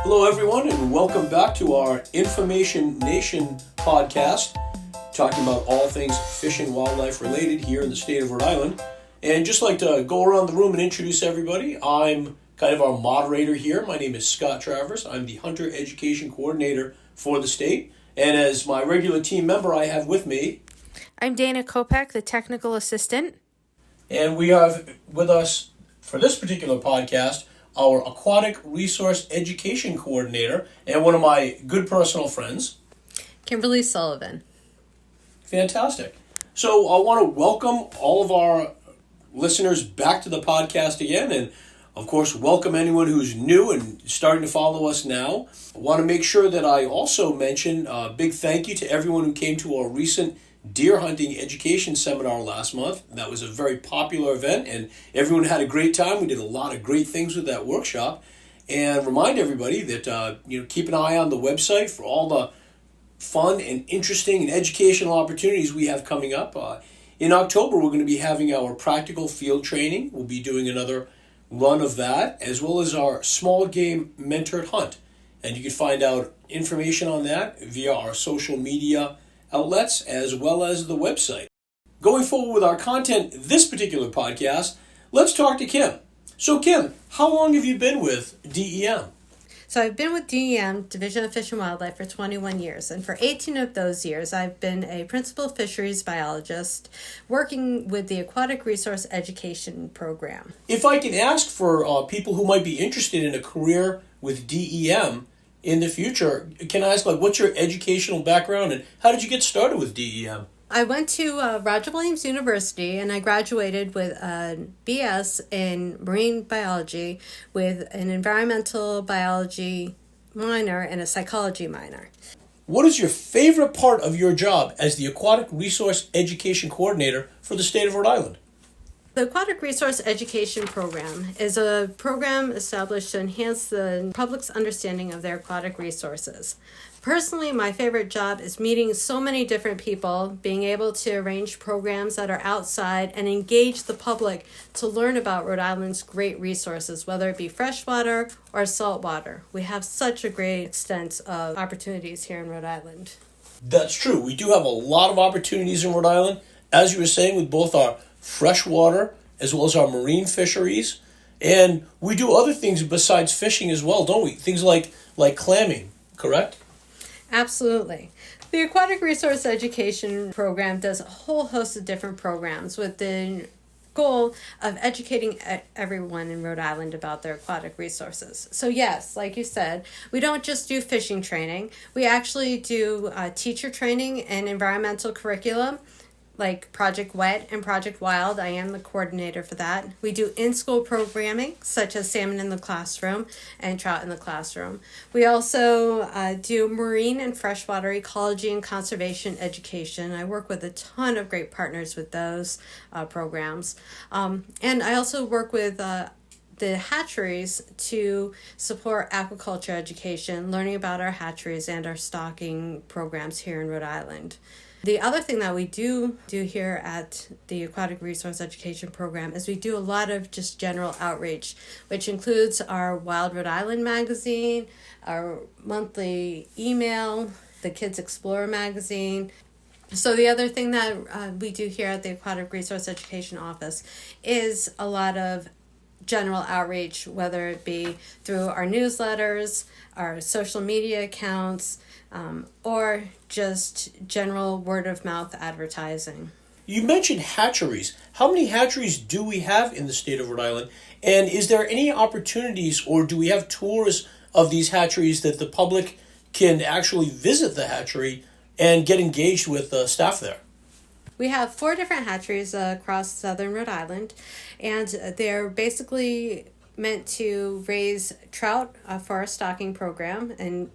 Hello, everyone, and welcome back to our Information Nation podcast, talking about all things fish and wildlife related here in the state of Rhode Island. And just like to go around the room and introduce everybody, I'm kind of our moderator here. My name is Scott Travers. I'm the Hunter Education Coordinator for the state. And as my regular team member, I have with me... I'm Dana Kopek, the Technical Assistant. And we have with us, for this particular podcast, our Aquatic Resource Education Coordinator and one of my good personal friends, Kim Sullivan. Fantastic. So I want to welcome all of our listeners back to the podcast again, and of course welcome anyone who's new and starting to follow us now. I want to make sure that I also mention a big thank you to everyone who came to our recent deer hunting education seminar last month. That was a very popular event and everyone had a great time. We did a lot of great things with that workshop, and remind everybody that keep an eye on the website for all the fun and interesting and educational opportunities we have coming up. In October, we're going to be having our practical field training. We'll be doing another run of that, as well as our small game mentored hunt. And you can find out information on that via our social media outlets as well as the website. Going forward with our content this particular podcast, let's talk to Kim. So Kim, how long have you been with DEM? So I've been with DEM, Division of Fish and Wildlife, for 21 years. And for 18 of those years, I've been a principal fisheries biologist working with the Aquatic Resource Education Program. If I can ask for people who might be interested in a career with DEM in the future, can I ask, what's your educational background and how did you get started with DEM? I went to Roger Williams University and I graduated with a BS in marine biology with an environmental biology minor and a psychology minor. What is your favorite part of your job as the Aquatic Resource Education Coordinator for the state of Rhode Island? The Aquatic Resource Education Program is a program established to enhance the public's understanding of their aquatic resources. Personally, my favorite job is meeting so many different people, being able to arrange programs that are outside and engage the public to learn about Rhode Island's great resources, whether it be freshwater or saltwater. We have such a great extent of opportunities here in Rhode Island. That's true. We do have a lot of opportunities in Rhode Island, as you were saying, with both our freshwater as well as our marine fisheries. And we do other things besides fishing as well, don't we? Things like clamming, correct? Absolutely. The Aquatic Resource Education Program does a whole host of different programs with the goal of educating everyone in Rhode Island about their aquatic resources. So yes, like you said, we don't just do fishing training. We actually do teacher training and environmental curriculum, like Project Wet and Project Wild. I am the coordinator for that. We do in-school programming, such as Salmon in the classroom and Trout in the classroom. We also do marine and freshwater ecology and conservation education. I work with a ton of great partners with those programs. And I also work with the hatcheries to support aquaculture education, learning about our hatcheries and our stocking programs here in Rhode Island. The other thing that we do here at the Aquatic Resource Education Program is we do a lot of just general outreach, which includes our Wild Rhode Island magazine, our monthly email, the Kids Explorer magazine. So the other thing that we do here at the Aquatic Resource Education Office is a lot of general outreach, whether it be through our newsletters, our social media accounts, or just general word-of-mouth advertising. You mentioned hatcheries. How many hatcheries do we have in the state of Rhode Island? And is there any opportunities, or do we have tours of these hatcheries that the public can actually visit the hatchery and get engaged with the staff there? We have 4 different hatcheries across southern Rhode Island, and they're basically meant to raise trout for our stocking program and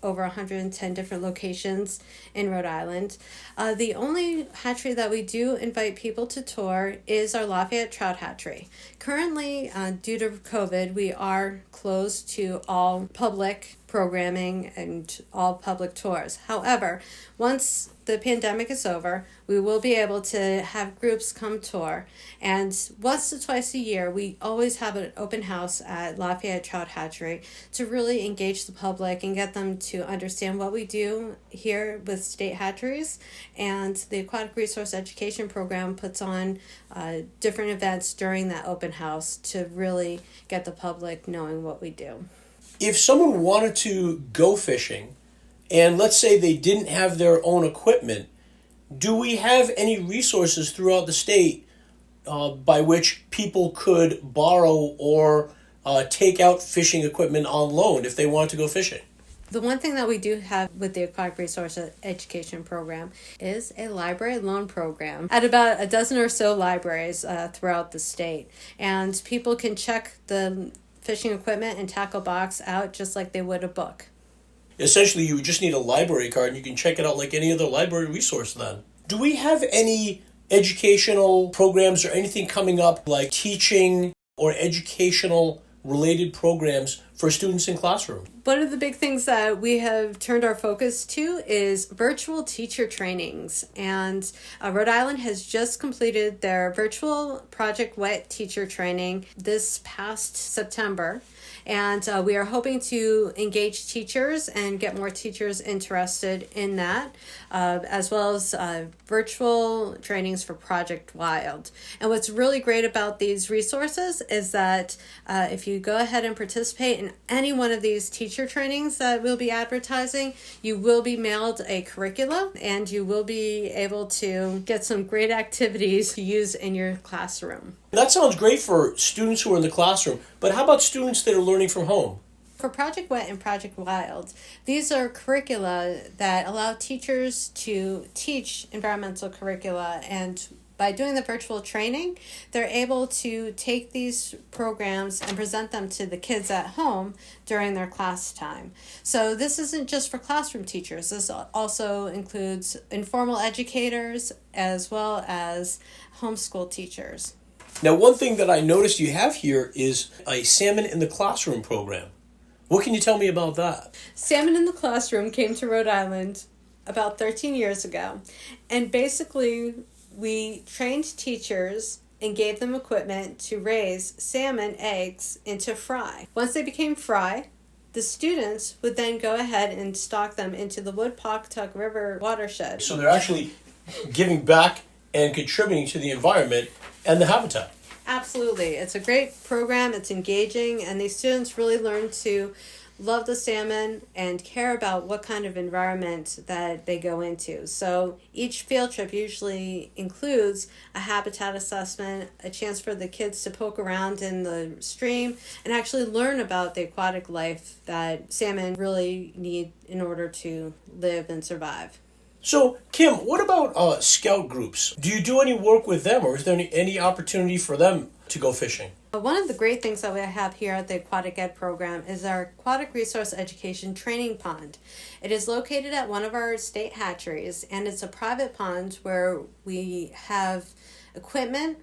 over 110 different locations in Rhode Island. The only hatchery that we do invite people to tour is our Lafayette Trout Hatchery. Currently, due to COVID, we are closed to all public programming and all public tours. However, once the pandemic is over, we will be able to have groups come tour. And once or twice a year, we always have an open house at Lafayette Trout Hatchery to really engage the public and get them to understand what we do here with state hatcheries. And the Aquatic Resource Education Program puts on different events during that open house to really get the public knowing what we do. If someone wanted to go fishing, and let's say they didn't have their own equipment, do we have any resources throughout the state by which people could borrow or take out fishing equipment on loan if they wanted to go fishing? The one thing that we do have with the Aquatic Resource Education Program is a library loan program at about a dozen or so libraries throughout the state. And people can check the fishing equipment and tackle box out just like they would a book. Essentially, you would just need a library card and you can check it out like any other library resource then. Do we have any educational programs or anything coming up like teaching or educational related programs for students in classroom? One of the big things that we have turned our focus to is virtual teacher trainings. And Rhode Island has just completed their virtual Project Wet teacher training this past September. And we are hoping to engage teachers and get more teachers interested in that, as well as virtual trainings for Project Wild. And what's really great about these resources is that if you go ahead and participate in any one of these teacher trainings that we'll be advertising, you will be mailed a curricula and you will be able to get some great activities to use in your classroom. That sounds great for students who are in the classroom, but how about students that are learning from home? For Project Wet and Project Wild, these are curricula that allow teachers to teach environmental curricula, and by doing the virtual training, they're able to take these programs and present them to the kids at home during their class time. So this isn't just for classroom teachers. This also includes informal educators as well as homeschool teachers. Now, one thing that I noticed you have here is a Salmon in the Classroom program. What can you tell me about that? Salmon in the Classroom came to Rhode Island about 13 years ago. And basically, we trained teachers and gave them equipment to raise salmon eggs into fry. Once they became fry, the students would then go ahead and stock them into the Wood-Pawcatuck River watershed. So they're actually giving back and contributing to the environment and the habitat. Absolutely. It's a great program. It's engaging, and these students really learn to love the salmon and care about what kind of environment that they go into. So each field trip usually includes a habitat assessment, a chance for the kids to poke around in the stream and actually learn about the aquatic life that salmon really need in order to live and survive. So, Kim, what about scout groups? Do you do any work with them, or is there any opportunity for them to go fishing? One of the great things that we have here at the Aquatic Ed program is our Aquatic Resource Education Training Pond. It is located at one of our state hatcheries, and it's a private pond where we have equipment,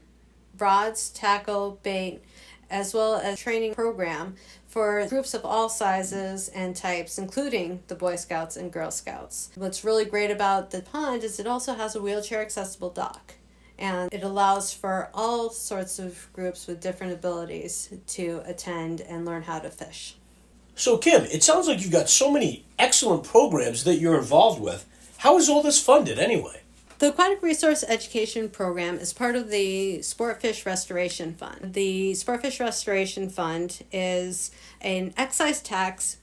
rods, tackle, bait, as well as a training program for groups of all sizes and types, including the Boy Scouts and Girl Scouts. What's really great about the pond is it also has a wheelchair accessible dock, and it allows for all sorts of groups with different abilities to attend and learn how to fish. So, Kim, it sounds like you've got so many excellent programs that you're involved with. How is all this funded anyway? The Aquatic Resource Education Program is part of the Sportfish Restoration Fund. The Sportfish Restoration Fund is an excise tax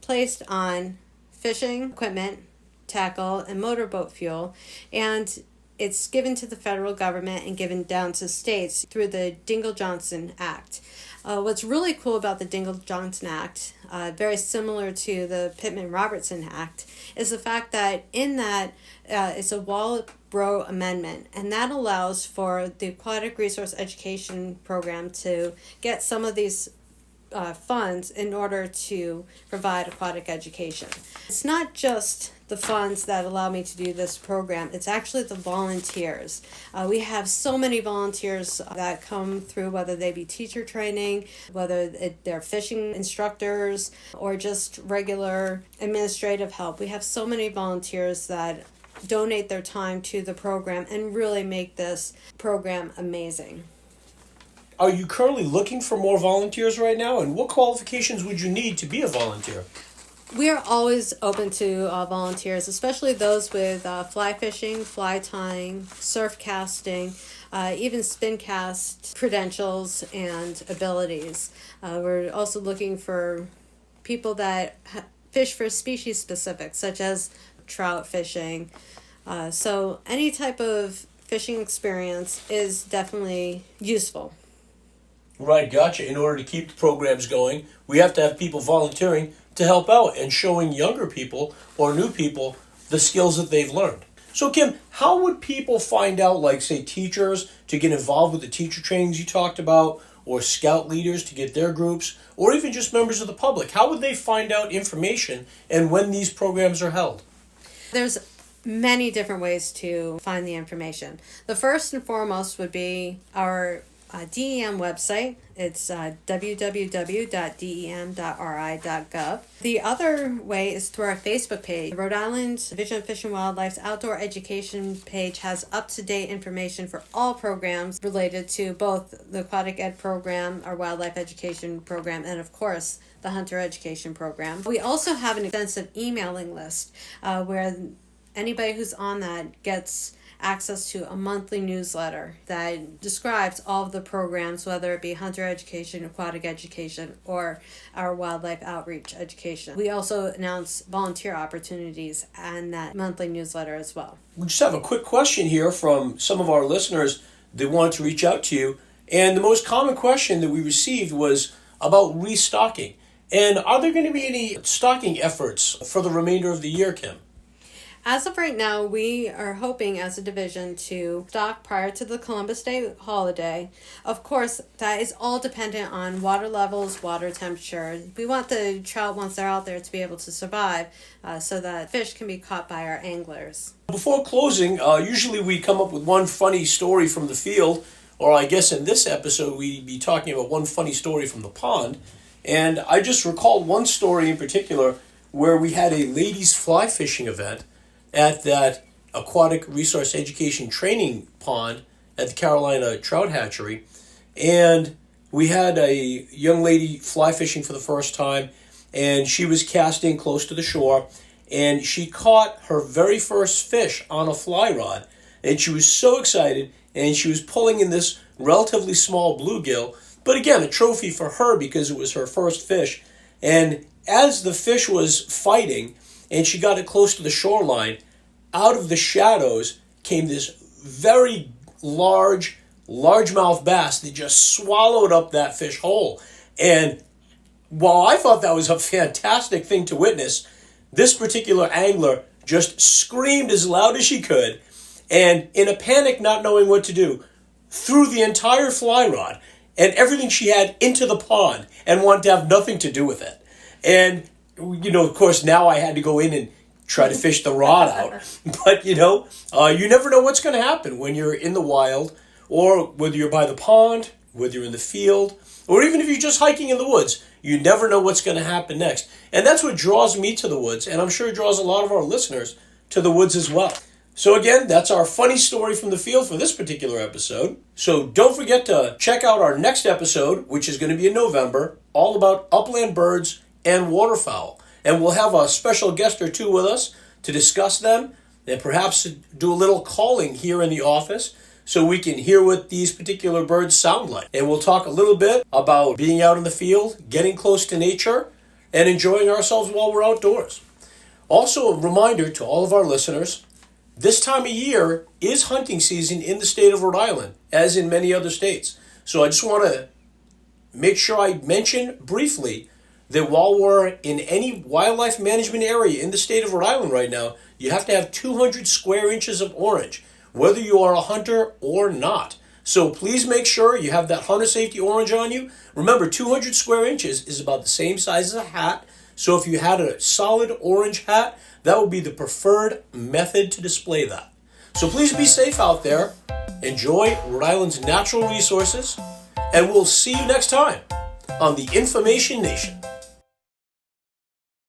placed on fishing equipment, tackle, and motorboat fuel, and it's given to the federal government and given down to states through the Dingell-Johnson Act. What's really cool about the Dingell-Johnson Act, very similar to the Pittman-Robertson Act, is the fact that in that it's a Walbro Amendment, and that allows for the Aquatic Resource Education Program to get some of these funds in order to provide aquatic education. It's not just the funds that allow me to do this program, it's actually the volunteers. We have so many volunteers that come through, whether they be teacher training, whether they're fishing instructors, or just regular administrative help. We have so many volunteers that donate their time to the program and really make this program amazing. Are you currently looking for more volunteers right now? And what qualifications would you need to be a volunteer? We are always open to volunteers, especially those with fly fishing, fly tying, surf casting, even spin cast credentials and abilities. We're also looking for people that fish for species specific, such as trout fishing. So any type of fishing experience is definitely useful. Right, gotcha. In order to keep the programs going, we have to have people volunteering to help out and showing younger people or new people the skills that they've learned. So Kim, how would people find out, like say teachers to get involved with the teacher trainings you talked about, or scout leaders to get their groups, or even just members of the public? How would they find out information and when these programs are held? There's many different ways to find the information. The first and foremost would be our DEM website. It's www.dem.ri.gov. The other way is through our Facebook page. Rhode Island Division of Fish and Wildlife's Outdoor Education page has up-to-date information for all programs related to both the Aquatic Ed program, our Wildlife Education program, and of course, the Hunter Education program. We also have an extensive emailing list where anybody who's on that gets access to a monthly newsletter that describes all of the programs, whether it be hunter education, aquatic education, or our wildlife outreach education. We also announce volunteer opportunities in that monthly newsletter as well. We just have a quick question here from some of our listeners that wanted to reach out to you. And the most common question that we received was about restocking. And are there going to be any stocking efforts for the remainder of the year, Kim? As of right now, we are hoping as a division to stock prior to the Columbus Day holiday. Of course, that is all dependent on water levels, water temperature. We want the trout, once they're out there, to be able to survive so that fish can be caught by our anglers. Before closing, usually we come up with one funny story from the field, or I guess in this episode we'd be talking about one funny story from the pond. And I just recalled one story in particular where we had a ladies fly fishing event at that aquatic resource education training pond at the Carolina Trout Hatchery. And we had a young lady fly fishing for the first time, and she was casting close to the shore, and she caught her very first fish on a fly rod. And she was so excited, and she was pulling in this relatively small bluegill, but again, a trophy for her because it was her first fish. And as the fish was fighting, and she got it close to the shoreline, out of the shadows came this very largemouth bass that just swallowed up that fish whole. And while I thought that was a fantastic thing to witness, this particular angler just screamed as loud as she could, and in a panic, not knowing what to do, threw the entire fly rod and everything she had into the pond and wanted to have nothing to do with it. And of course, now I had to go in and try to fish the rod out. But, you never know what's going to happen when you're in the wild, or whether you're by the pond, whether you're in the field, or even if you're just hiking in the woods. You never know what's going to happen next. And that's what draws me to the woods, and I'm sure it draws a lot of our listeners to the woods as well. So again, that's our funny story from the field for this particular episode. So don't forget to check out our next episode, which is going to be in November, all about upland birds and waterfowl. And we'll have a special guest or two with us to discuss them and perhaps do a little calling here in the office so we can hear what these particular birds sound like. And we'll talk a little bit about being out in the field, getting close to nature, and enjoying ourselves while we're outdoors. Also, a reminder to all of our listeners, this time of year is hunting season in the state of Rhode Island, as in many other states. So I just want to make sure I mention briefly that while we're in any wildlife management area in the state of Rhode Island right now, you have to have 200 square inches of orange, whether you are a hunter or not. So please make sure you have that hunter safety orange on you. Remember, 200 square inches is about the same size as a hat. So if you had a solid orange hat, that would be the preferred method to display that. So please be safe out there. Enjoy Rhode Island's natural resources. And we'll see you next time on the Information Nation.